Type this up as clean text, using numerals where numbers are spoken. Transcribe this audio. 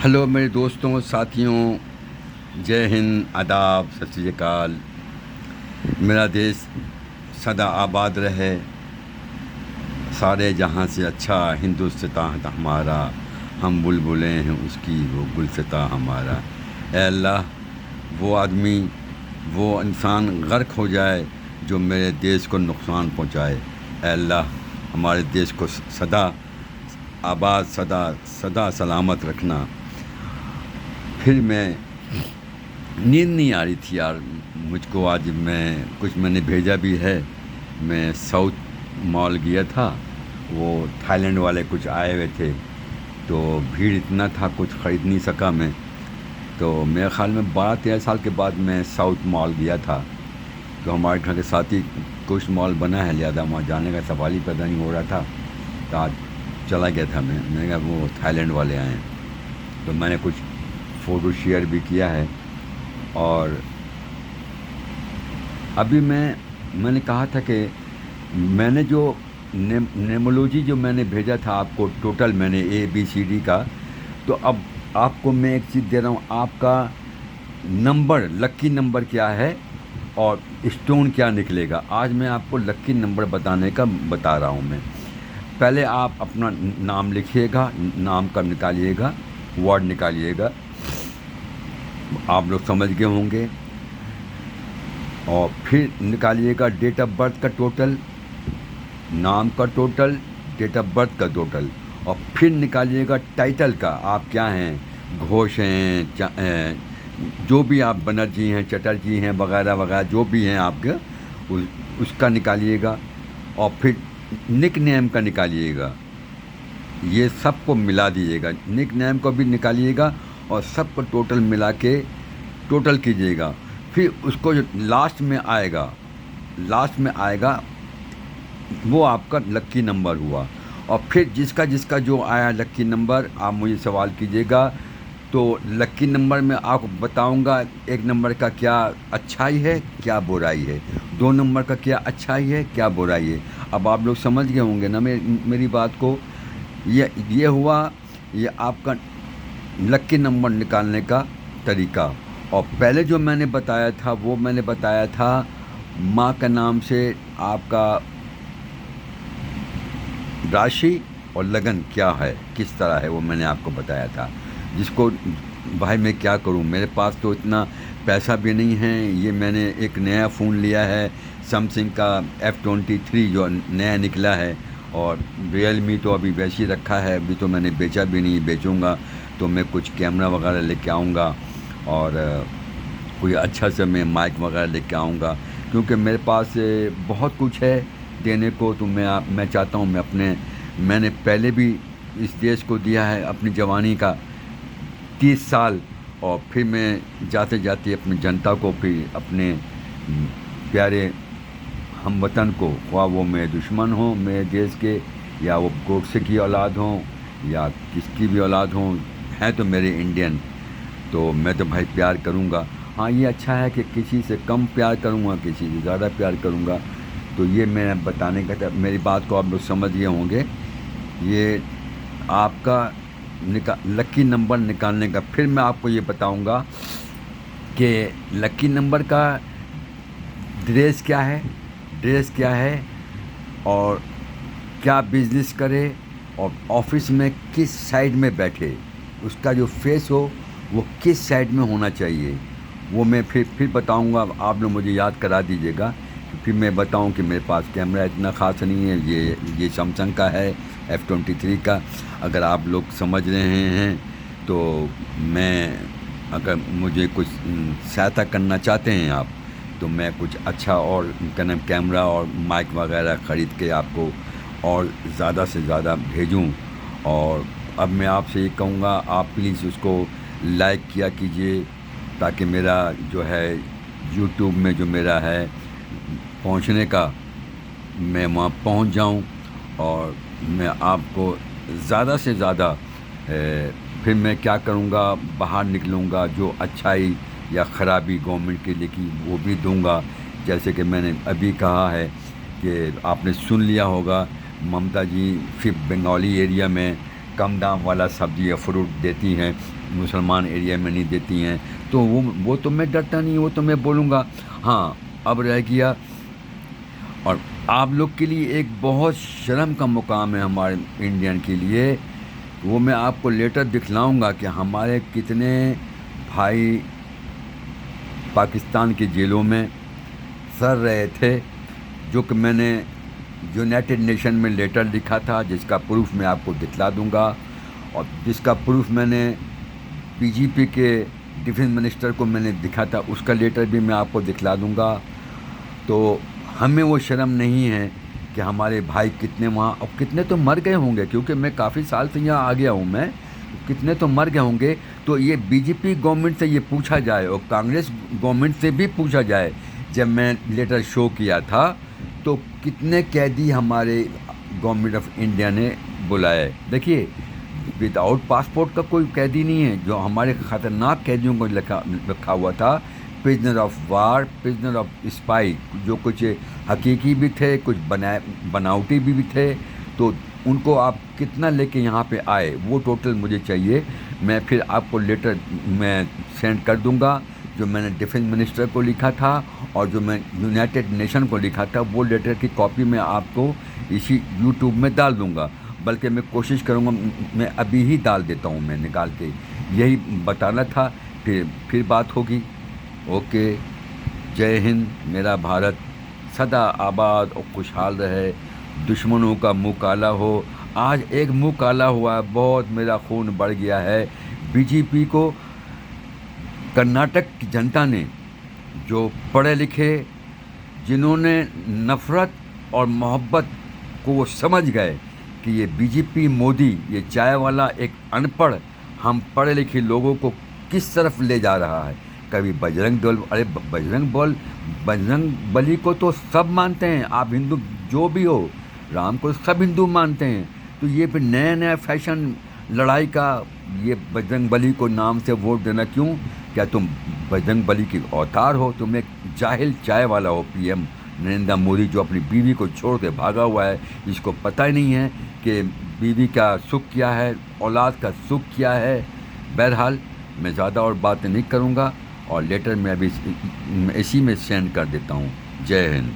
Hello मेरे दोस्तों साथियों, जय हिंद, आदाब, सत श्री अकाल। मेरा देश सदा आबाद रहे, सारे जहां से अच्छा हिंदुस्तान हमारा, हम बुलबुलें हैं उसकी, वो गुलसिता हमारा। ऐ अल्लाह, वो आदमी, वो इंसान गर्क हो जाए जो मेरे देश को नुकसान पहुंचाए। ऐ अल्लाह, हमारे देश को सदा आबाद, सदा सदा सलामत रखना। फिर मैं नींद नहीं आ रही थी यार मुझको। आज मैंने भेजा भी है। मैं साउथ मॉल गया था, वो थाईलैंड वाले कुछ आए हुए थे, तो भीड़ इतना था कुछ ख़रीद नहीं सका मैं। तो मेरे ख़्याल में 12-13 साल के बाद मैं साउथ मॉल गया था। तो हमारे घर के साथ ही कुछ मॉल बना है, लिहाजा वहाँ जाने का सवाल ही पैदा नहीं हो रहा था। तो आज चला गया था मैंने कहा वो थाईलैंड वाले आए हैं, तो मैंने कुछ फ़ोटो शेयर भी किया है। और अभी मैंने कहा था कि मैंने जो नेमोलॉजी जो मैंने भेजा था आपको, टोटल मैंने ABCD का, तो अब आपको मैं एक चीज़ दे रहा हूँ। आपका नंबर, लक्की नंबर क्या है और स्टोन क्या निकलेगा, आज मैं आपको लक्की नंबर बताने का बता रहा हूँ मैं। पहले आप अपना नाम लिखिएगा, नाम का निकालिएगा, वर्ड निकालिएगा, आप लोग समझ गए होंगे। और फिर निकालिएगा डेट ऑफ बर्थ का टोटल, नाम का टोटल, डेट ऑफ बर्थ का टोटल। और फिर निकालिएगा टाइटल का, आप क्या हैं, घोष हैं, जो भी आप बनर्जी हैं, चटर्जी हैं, वगैरह वगैरह जो भी हैं आपके, उसका निकालिएगा। और फिर निक नेम का निकालिएगा, ये सबको मिला दीजिएगा। निक नेम को भी निकालिएगा और सबको टोटल मिला के टोटल कीजिएगा। फिर उसको जो लास्ट में आएगा वो आपका लक्की नंबर हुआ। और फिर जिसका जिसका जो आया लक्की नंबर, आप मुझे सवाल कीजिएगा। तो लक्की नंबर में आपको बताऊंगा एक नंबर का क्या अच्छाई है, क्या बुराई है, 2 नंबर का क्या अच्छाई है, क्या बुराई है। अब आप लोग समझ गए होंगे ना मेरी बात को। ये हुआ, ये आपका लक्की नंबर निकालने का तरीका। और पहले जो मैंने बताया था वो मैंने बताया था माँ के नाम से आपका राशि और लगन क्या है, किस तरह है, वो मैंने आपको बताया था। जिसको भाई मैं क्या करूं, मेरे पास तो इतना पैसा भी नहीं है। ये मैंने एक नया फ़ोन लिया है, सैमसंग का F23 जो नया निकला है। और रियलमी तो अभी वैसे ही रखा है, अभी तो मैंने बेचा भी नहीं, बेचूंगा तो मैं कुछ कैमरा वगैरह लेके आऊँगा और कोई अच्छा सा मैं माइक वगैरह लेके आऊँगा, क्योंकि मेरे पास बहुत कुछ है देने को। तो मैं चाहता हूँ मैंने पहले भी इस देश को दिया है अपनी जवानी का 30 साल। और फिर मैं जाते जाते अपनी जनता को, फिर अपने प्यारे हमवतन को, ख्वाह वो मेरे दुश्मन हों मेरे देश के, या वो गोडसे की औलाद हों या किसकी भी औलाद हों, हैं तो मेरे इंडियन, तो मैं तो भाई प्यार करूँगा। हाँ, ये अच्छा है कि किसी से कम प्यार करूँगा, किसी से ज़्यादा प्यार करूँगा। तो ये मैं बताने का था, मेरी बात को आप लोग समझ गए होंगे। ये आपका लक्की नंबर निकालने का। फिर मैं आपको ये बताऊंगा कि लक्की नंबर का ड्रेस क्या है और क्या बिजनेस करे, और ऑफिस में किस साइड में बैठे, उसका जो फेस हो वो किस साइड में होना चाहिए, वो मैं फिर बताऊंगा। आप लोग मुझे याद करा दीजिएगा। फिर मैं बताऊं कि मेरे पास कैमरा इतना ख़ास नहीं है, ये सैमसंग का है F23 का। अगर आप लोग समझ रहे हैं तो मैं, अगर मुझे कुछ सहायता करना चाहते हैं आप, तो मैं कुछ अच्छा और कैमरा और माइक वगैरह ख़रीद के आपको और ज़्यादा से ज़्यादा भेजूं। और अब मैं आपसे ये कहूँगा, आप प्लीज़ उसको लाइक किया कीजिए, ताकि मेरा जो है यूट्यूब में जो मेरा है पहुंचने का, मैं वहाँ पहुंच जाऊं। और मैं आपको ज़्यादा से ज़्यादा फिर मैं क्या करूँगा, बाहर निकलूँगा, जो अच्छाई या ख़राबी गवर्नमेंट के लिए की वो भी दूँगा। जैसे कि मैंने अभी कहा है कि आपने सुन लिया होगा, ममता जी फिर बंगाली एरिया में कम दाम वाला सब्ज़ी या फ्रूट देती हैं, मुसलमान एरिया में नहीं देती हैं, तो वो तो मैं डरता नहीं, वो तो मैं बोलूँगा। हाँ, अब रह गया, और आप लोग के लिए एक बहुत शर्म का मुकाम है हमारे इंडियन के लिए, वो मैं आपको लेटर दिखलाऊंगा कि हमारे कितने भाई पाकिस्तान की जेलों में सड़ रहे थे, जो कि मैंने यूनाइटेड नेशन में लेटर लिखा था, जिसका प्रूफ मैं आपको दिखला दूंगा, और जिसका प्रूफ मैंने पीजीपी के डिफेंस मिनिस्टर को मैंने दिखा था, उसका लेटर भी मैं आपको दिखला दूंगा। तो हमें वो शर्म नहीं है कि हमारे भाई कितने वहाँ, और कितने तो मर गए होंगे, क्योंकि मैं काफ़ी साल से यहाँ आ गया हूँ, मैं कितने तो मर गए होंगे। तो ये बीजेपी गवर्नमेंट से ये पूछा जाए और कांग्रेस गवर्नमेंट से भी पूछा जाए, जब मैं लेटर शो किया था तो कितने कैदी हमारे गवर्नमेंट ऑफ इंडिया ने बुलाए। देखिए, विदाउट पासपोर्ट का कोई कैदी नहीं है, जो हमारे ख़तरनाक कैदियों को रखा हुआ था, prisoner of war, prisoner of spy, जो कुछ हकीकी भी थे, कुछ बनावटी भी थे। तो उनको आप कितना लेके यहाँ पे आए, वो टोटल मुझे चाहिए। मैं फिर आपको लेटर मैं सेंड कर दूँगा, जो मैंने डिफेंस मिनिस्टर को लिखा था और जो मैं यूनाइटेड नेशन को लिखा था, वो लेटर की कॉपी मैं आपको इसी यूट्यूब में डाल दूँगा। बल्कि मैं कोशिश करूँगा, मैं अभी ही डाल देता हूँ, मैं निकाल के, यही बताना था। फिर बात होगी। ओके, जय हिंद। मेरा भारत सदा आबाद और खुशहाल रहे, दुश्मनों का मुंह काला हो। आज एक मुंह काला हुआ है, बहुत मेरा खून बढ़ गया है। बीजेपी को कर्नाटक की जनता ने, जो पढ़े लिखे, जिन्होंने नफ़रत और मोहब्बत को वो समझ गए कि ये बीजेपी मोदी, ये चाय वाला एक अनपढ़ हम पढ़े लिखे लोगों को किस तरफ ले जा रहा है। कभी बजरंग दल, अरे बजरंग बली को तो सब मानते हैं, आप हिंदू जो भी हो, राम को सब हिंदू मानते हैं। तो ये फिर नया नया फैशन लड़ाई का, ये बजरंग बली को नाम से वोट देना क्यों? क्या तुम बजरंग बली की अवतार हो? तुम एक जाहिल चाय वाला हो, पीएम नरेंद्र मोदी, जो अपनी बीवी को छोड़ के भागा हुआ है, जिसको पता ही नहीं है कि बीवी का सुख क्या है, औलाद का सुख क्या है। बहरहाल, मैं ज़्यादा और बातें नहीं करूँगा, और लेटर मैं अभी इसी में सेंड कर देता हूँ। जय हिंद।